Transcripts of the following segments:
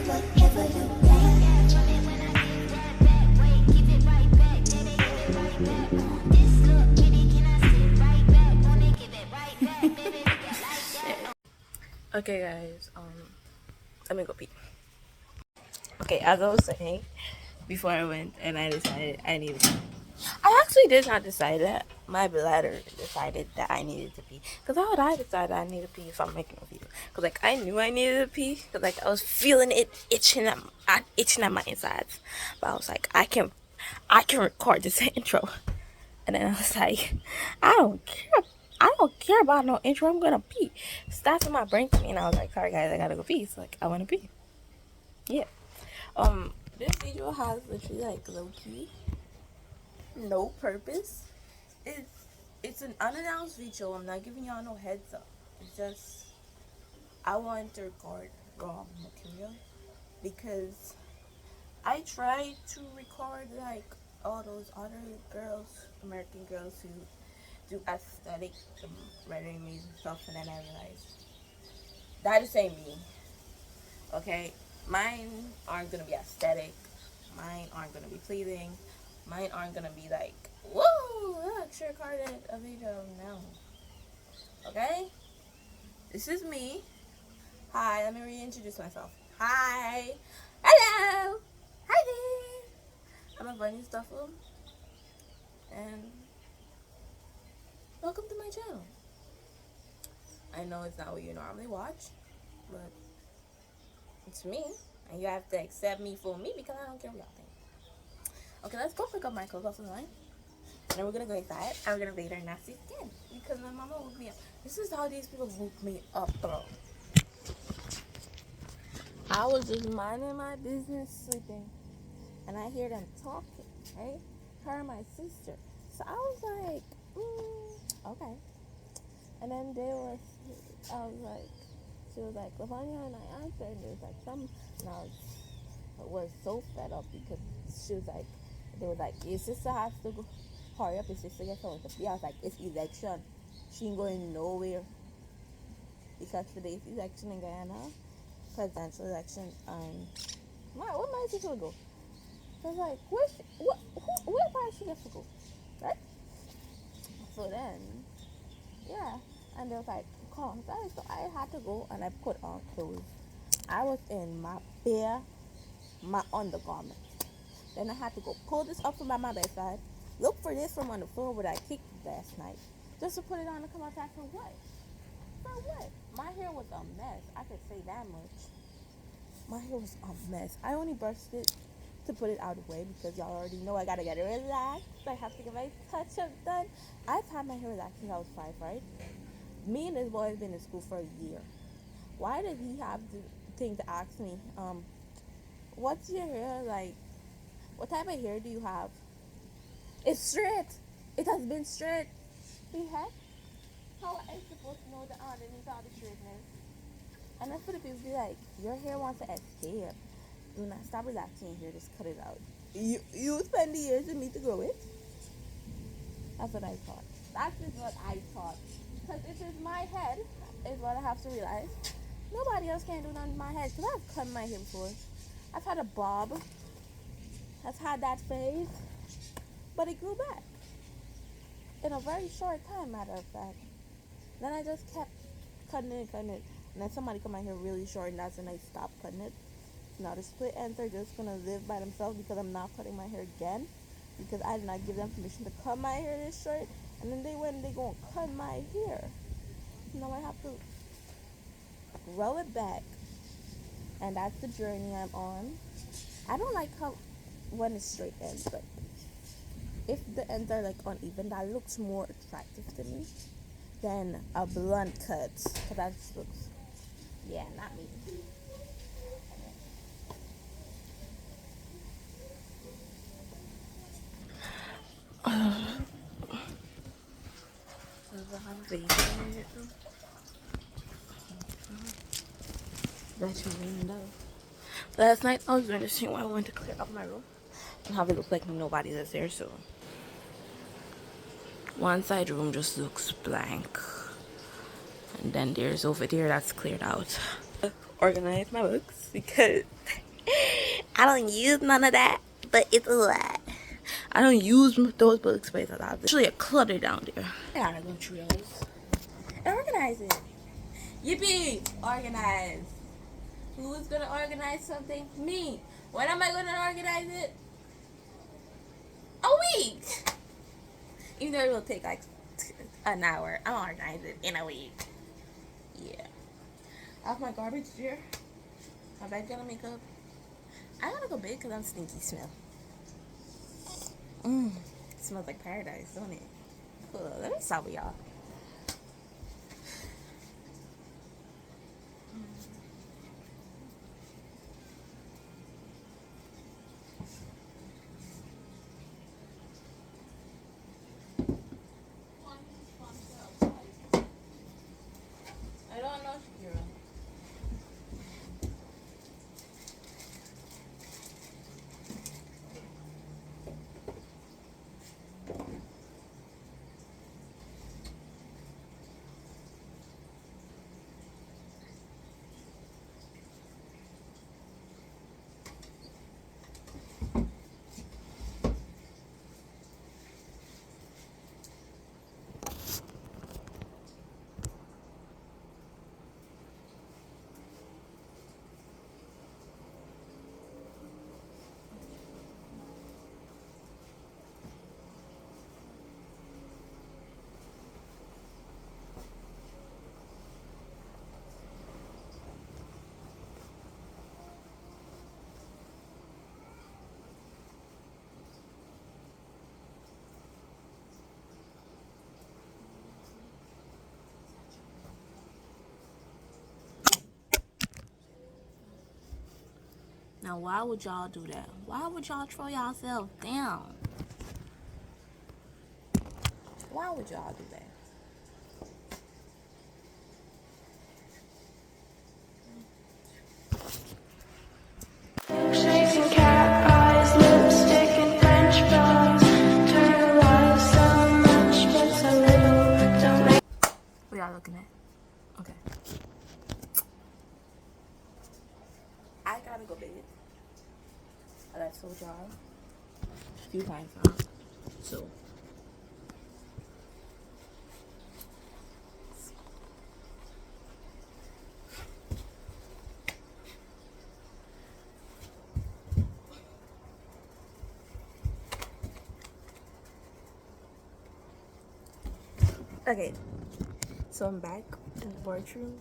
whatever you want. This look pretty, can I sit right back? Wanna give it right back, baby, make it like that. Okay, guys, let me go pee. Okay, as I was saying, before I went and I decided I needed to pee. I actually did not decide that. My bladder decided that I needed to pee. Because how would I decide I needed to pee if I'm making a video? Because, like, I knew I needed to pee. Because, like, I was feeling it itching at my insides. But I was like, I can record this intro. And then I was like, I don't care. I don't care about no intro. I'm gonna pee. So that's when my brain to me, and I was like, sorry guys, I gotta go pee. So like, I wanna pee. Yeah. This video has literally like low key, no purpose. It's an unannounced video. I'm not giving y'all no heads up. It's just I wanted to record raw material because I tried to record like all those other girls, American girls who do aesthetic renderings and stuff, and then I realized that just ain't me. Okay, mine aren't gonna be aesthetic. Mine aren't gonna be pleasing. Mine aren't gonna be like, whoa, look, she recorded a video. No. Okay, this is me. Hi, let me reintroduce myself. Hi, hello, hi there. I'm a bunny stuffer, and welcome to my channel. I know it's not what you normally watch, but it's me, and you have to accept me for me because I don't care what y'all think. Okay, let's go pick up my clothes off the line, and then we're gonna go inside, and we're gonna bathe our nasty skin because my mama woke me up. This is how these people woke me up, bro. I was just minding my business, sleeping, and I hear them talking, right? Her and my sister. So I was like, okay. And then I was like, she was like, Lavonia, and I answered, and there was like some, and I was so fed up because she was like, they were like, your sister has to go, hurry up, your sister gets something to be. I was like, it's election. She ain't going nowhere. Because today's election in Guyana, presidential election, where my sister would go? I was like, where part she gets to go? Right? So then, yeah. And they was like, come. So I had to go and I put on clothes. I was in my undergarment. Then I had to go pull this up from my bedside. Look for this from on the floor where I kicked last night. Just to put it on and come outside for what? For what? My hair was a mess. I could say that much. My hair was a mess. I only brushed it to put it out of the way because y'all already know I gotta get it relaxed. I have to get my touch-up done. I've had my hair relaxed since I was 5, right? Me and this boy have been in school for a year. Why did he have the thing to ask me, what's your hair like? What type of hair do you have? It's straight. It has been straight. The heck? How am I supposed to know the underneath all the straightness? And that's what the people be like, your hair wants to escape. Do not stop relaxing here, just cut it out. You spend the years with me to grow it? That's what I thought. That is what I thought. Because it is my head, is what I have to realize. Nobody else can do nothing to my head. Because I've cut my hair before. I've had a bob. I've had that phase. But it grew back. In a very short time, matter of fact. Then I just kept cutting it. And then somebody cut my hair really short, and that's when I stopped cutting it. Now the split ends are just going to live by themselves because I'm not cutting my hair again. Because I did not give them permission to cut my hair this short. And then they went and they going to cut my hair. Now I have to grow it back. And that's the journey I'm on. I don't like how when it's straight ends, but if the ends are like uneven, that looks more attractive to me than a blunt cut. Because that just looks, yeah, not me. That's your window. Last night I was noticing why I wanted to clear up my room and how it looks like nobody lives there. So one side room just looks blank, and then there's over there that's cleared out. organize my books because I don't use none of that, but it's a lot. I don't use those books, but it's a lot. There's actually a clutter down there. I gotta go through those and organize it. Yippee! Organize. Who's gonna organize something? Me. When am I gonna organize it? A week. Even though it will take like an hour, I'll organize it in a week. Yeah. I have my garbage here. My bag gonna make up. I gotta go big because I'm stinky smell. It smells like paradise, don't it? Cool. Let me stop with y'all. I don't know, Shakira. Now, why would y'all do that? Why would y'all throw yourself down? Why would y'all do that? Chasing cat eyes, lipstick and French fries. Turn life so much, but so little. Don't make. What y'all looking at? Okay. I gotta go bed. I told y'all a few times now. So. Okay, so I'm back in the bathroom.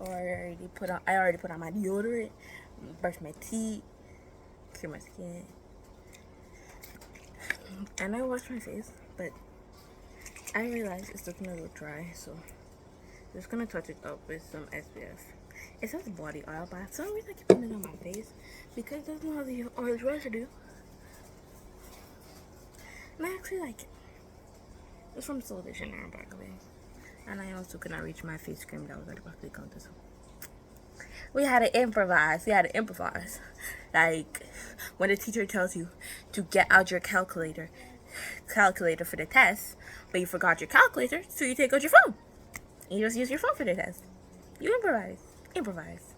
I already put on my deodorant, brushed my teeth, clear my skin, and I washed my face. But I realized it's looking a little dry, so I'm just gonna touch it up with some SPF. It says body oil, but for some reason I keep putting it on my face because it doesn't have the oil residue. And I actually like it. It's from Soul de Janeiro, by the way. And I also could not reach my face cream that was at the back of the counter. So we had to improvise. Like when the teacher tells you to get out your calculator for the test, but you forgot your calculator, so you take out your phone. You just use your phone for the test. You improvise.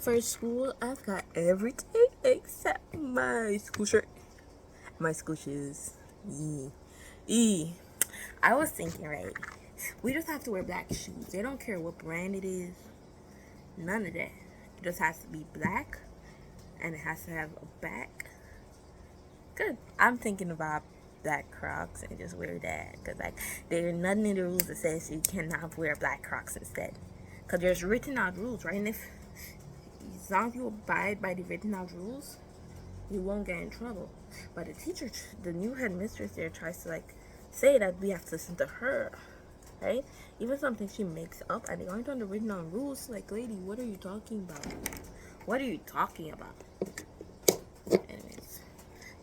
For school, I've got everything except my school shirt, my school shoes. I was thinking, right? We just have to wear black shoes. They don't care what brand it is. None of that. It just has to be black, and it has to have a back. Good. I'm thinking about black Crocs and just wear that, because like there's nothing in the rules that says you cannot wear black Crocs instead, because there's written out rules, right? And if as long as you abide by the written out rules, you won't get in trouble. But the teacher, the new headmistress there, tries to like say that we have to listen to her, right? Even something she makes up, and they aren't on the written out rules. Like, lady, what are you talking about? What are you talking about? Anyways,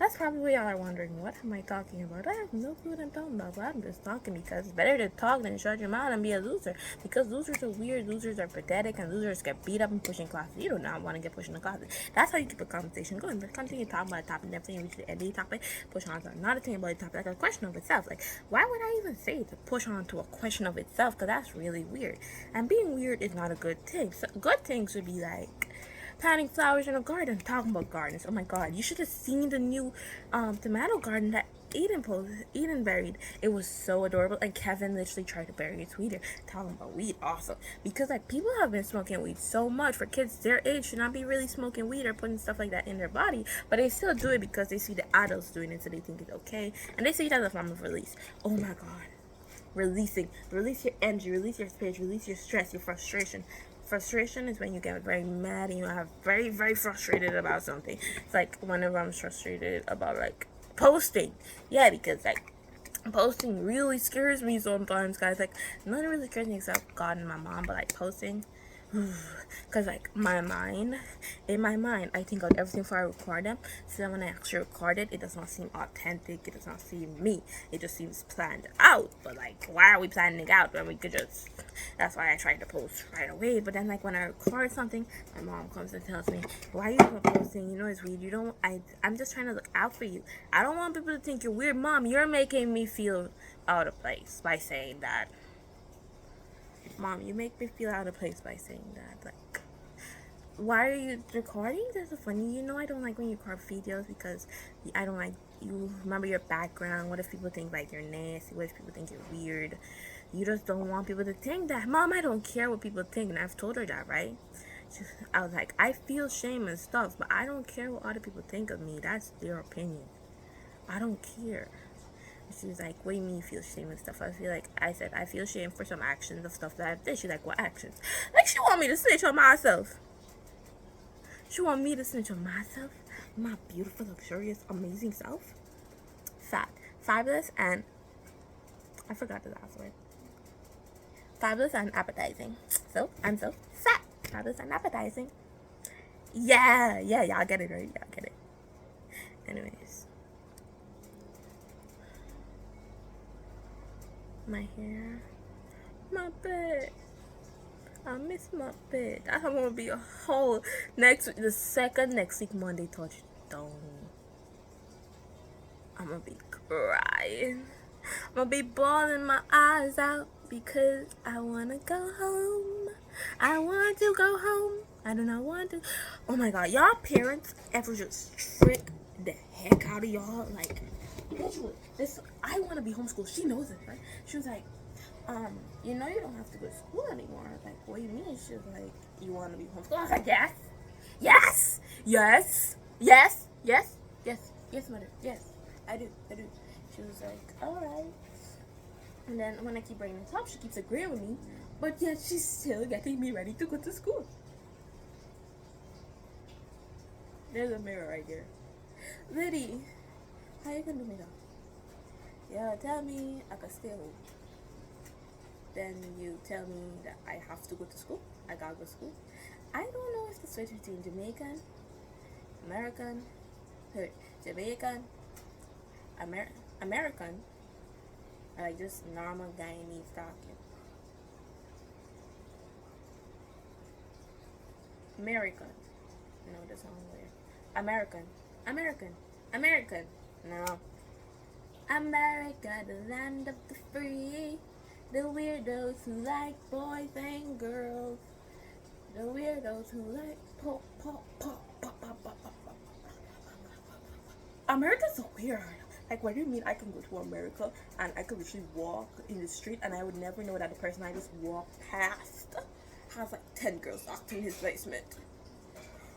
That's probably what y'all are wondering. What am I talking about? I have no clue what I'm talking about, but I'm just talking because it's better to talk than shut your mouth and be a loser. Because losers are weird, losers are pathetic, and losers get beat up and pushed in classes. You do not want to get pushed in the classes. That's how you keep a conversation going. But continue talking about a topic, never you reach the end of the topic, push on to not a thing about the topic, like a question of itself. Like, why would I even say to push on to a question of itself? Because that's really weird. And being weird is not a good thing. So, good things would be like planting flowers in a garden, talking about gardens. Oh my god, you should have seen the new tomato garden that Eden buried. It was so adorable, and Kevin literally tried to bury his weed. Talking about weed also, because like people have been smoking weed so much. For kids their age should not be really smoking weed or putting stuff like that in their body, but they still do it because they see the adults doing it, so they think it's okay, and they see it as a form of release. Oh my god, release your energy, release your spirit, release your stress, your frustration. Frustration is when you get very mad and you are very, very frustrated about something. It's like whenever I'm frustrated about like posting. Yeah, because like posting really scares me sometimes, guys. Like nothing really scares me except God and my mom, but like posting, because like in my mind I think of everything before I record them, so then when I actually record it, it does not seem authentic, it does not seem me, it just seems planned out. But like, why are we planning it out when we could just, that's why I tried to post right away. But then like when I record something, my mom comes and tells me, why are you not posting, you know it's weird, you don't, I'm just trying to look out for you, I don't want people to think you're weird. Mom, you're making me feel out of place by saying that. Mom, you make me feel out of place by saying that. Like, why are you recording? That's so funny. You know I don't like when you record videos because I don't like, you remember your background. What if people think like you're nasty? What if people think you're weird? You just don't want people to think that. Mom, I don't care what people think, and I've told her that, right? I was like, I feel shame and stuff, but I don't care what other people think of me. That's their opinion. I don't care. She was like, what do you mean you feel shame and stuff? I said, I feel shame for some actions of stuff that I've did. She's like, what actions? Like, she want me to snitch on myself. She want me to snitch on myself? My beautiful, luxurious, amazing self? Fat. Fabulous and, I forgot the last word. Fabulous and appetizing. So, I'm so fat. Fabulous and appetizing. Yeah, y'all get it, right? Y'all get it. Anyways. My hair, my bed. I miss my bed. I'm gonna be a whole next week Monday touchdown. I'm gonna be crying. I'm gonna be bawling my eyes out because I wanna go home. I want to go home. I do not want to. Oh my god, y'all parents ever just trick the heck out of y'all? Like, this, I want to be homeschooled. She knows it, right? She was like, you know you don't have to go to school anymore. I was like, what do you mean? She was like, you want to be homeschooled? I was like, yes, mother, yes, I do. She was like, all right. And then when I keep bringing it up, she keeps agreeing with me, but yet she's still getting me ready to go to school. There's a mirror right there. Liddy, how you gonna do me that? Yeah, tell me I can stay home. Then you tell me that I have to go to school. I gotta go to school. I don't know if the switch between Jamaican, American, or like just normal Guyanese talking. American. No, that's not weird. American. No. America, the land of the free. The weirdos who like boys and girls. The weirdos who like pop. America's so weird. Like, what do you mean I can go to America and I could literally walk in the street and I would never know that the person I just walked past has like 10 girls locked in his basement?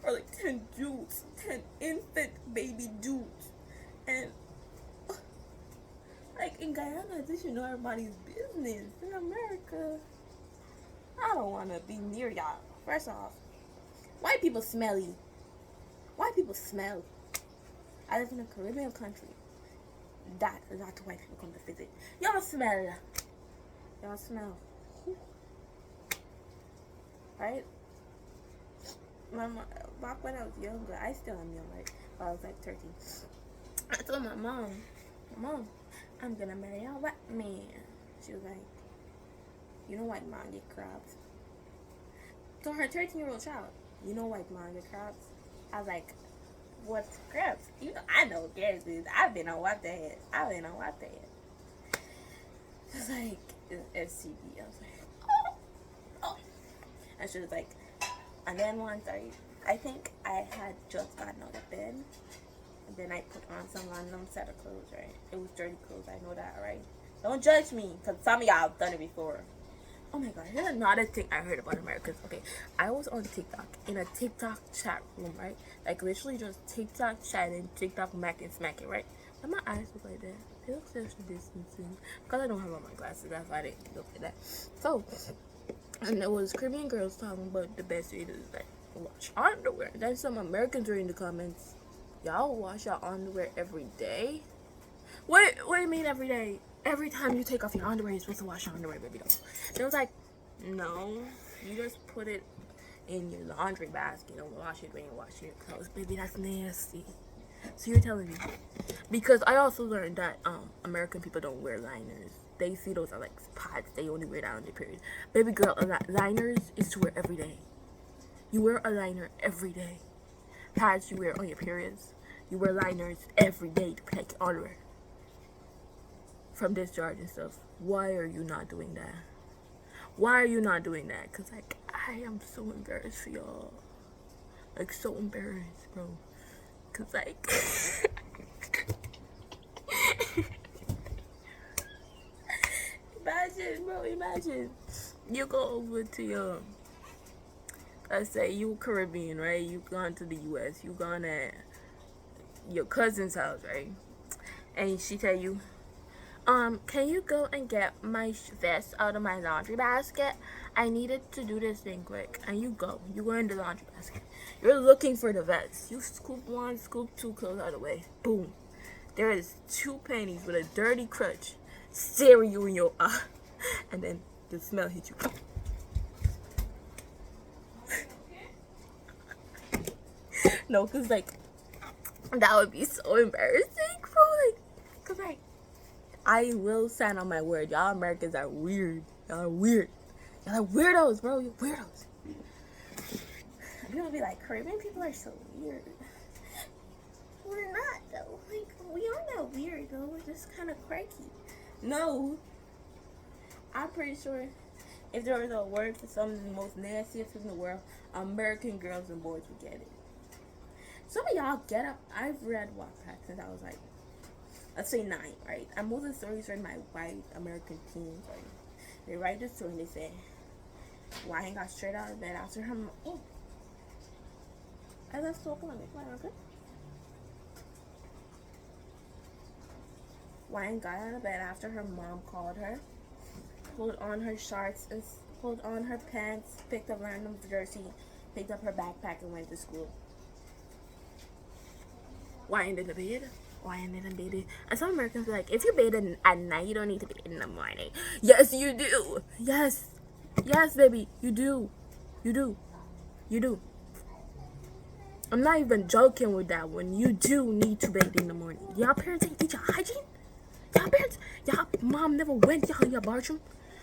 Or like 10 dudes, 10 infant baby dudes. And like in Guyana, they should know everybody's business. In America, I don't want to be near y'all. First off, white people smelly. White people smell. I live in a Caribbean country. That's white people come to visit. Y'all smell. Right? Back when I was younger, I still am young, right? But I was like 13. I told my mom, I'm gonna marry a white man. She was like, you know white man get crabs. To her 13-year-old child, you know white man get crabs. I was like, what's crabs? You know, I know what crabs is. I've been on what the head. It's like FCB. I was like, oh. And she was like, and then once I think I had just gotten out of bed, and then I put on some random set of clothes, right? It was dirty clothes, I know that, right? Don't judge me, because some of y'all have done it before. Oh my god, here's another thing I heard about Americans. Okay, I was on TikTok, in a TikTok chat room, right? Like, literally just TikTok chatting, TikTok macking, smacking, right? And my eyes look like that. They look social distancing. Because I don't have on my glasses, that's why they look like that. So, and there was Caribbean girls talking about the best way to, like, wash underwear. Then some Americans were in the comments, y'all wash your underwear every day? What do you mean every day? Every time you take off your underwear, you're supposed to wash your underwear, baby doll. They was like, no, you just put it in your laundry basket and wash it when you wash your clothes. Baby, that's nasty. So you're telling me. Because I also learned that American people don't wear liners. They see those are like pads. They only wear that on their period. Baby girl, liners is to wear every day. You wear a liner every day. Pads you wear on your periods. You wear liners every day to protect your underwear from discharge and stuff. Why are you not doing that? Why are you not doing that? Because, like, I am so embarrassed for y'all. Like, so embarrassed, bro. Because, like, imagine. You go over to your, let's say you Caribbean, right? You gone to the U.S. You gone at your cousin's house, right? And she tell you, can you go and get my vest out of my laundry basket? I needed to do this thing quick. And you go in the laundry basket. You're looking for the vest. You scoop one, scoop two clothes out of the way. Boom. There is 2 pennies with a dirty crutch staring you in your eye. And then the smell hits you. No, cause like, that would be so embarrassing, bro. Like, cause like, I will stand on my word. Y'all Americans are weird. Y'all are weird. Y'all are weirdos, bro. You're weirdos. People be like, Caribbean people are so weird. We're not, though. Like, we are not weird, though. We're just kind of quirky. No. I'm pretty sure if there was a word for some of the most nastiest in the world, American girls and boys would get it. Some of y'all get up. I've read Wattpad since I was like, let's say 9, right? And most of the stories are my white American teens, right? They write the story and they say, Wyan got straight out of bed after her oh. I left so Columbia. Okay? Wyan got out of bed after her mom called her, pulled on her shorts, and pulled on her pants, picked up random jersey, picked up her backpack, and went to school. Wyan did the bed. Wyan didn't bathe. And some Americans are like, if you bathe at night, you don't need to bathe in the morning. Yes, you do. Yes. Yes, baby. You do. You do. You do. I'm not even joking with that one. You do need to bathe in the morning. Y'all parents ain't teach y'all hygiene? Y'all parents, y'all mom never went y'all in your bathroom?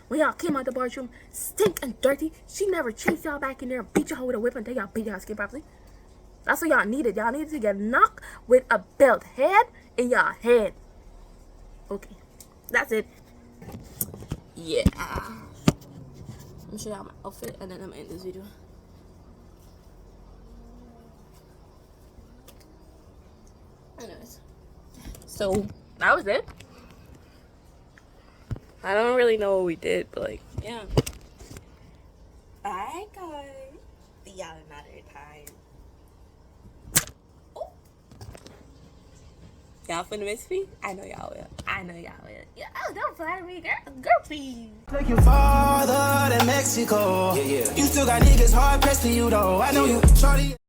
When y'all came out the bathroom, stink and dirty, she never chased y'all back in there and beat y'all with a whip until y'all beat y'all skin properly? That's what y'all needed. Y'all needed to get knocked with a belt head in y'all head. Okay. That's it. Yeah. Let me show y'all my outfit and then I'm gonna end this video. Anyways. So, that was it. I don't really know what we did, but like, yeah. Bye, guys. See y'all another time. Oh. Y'all finna miss me? I know y'all will. I know y'all will. Yeah, oh, don't flatter me, girl. Girl, please. Taking farther than Mexico. Yeah. You still got niggas hard pressed to you, though. I know you, shorty.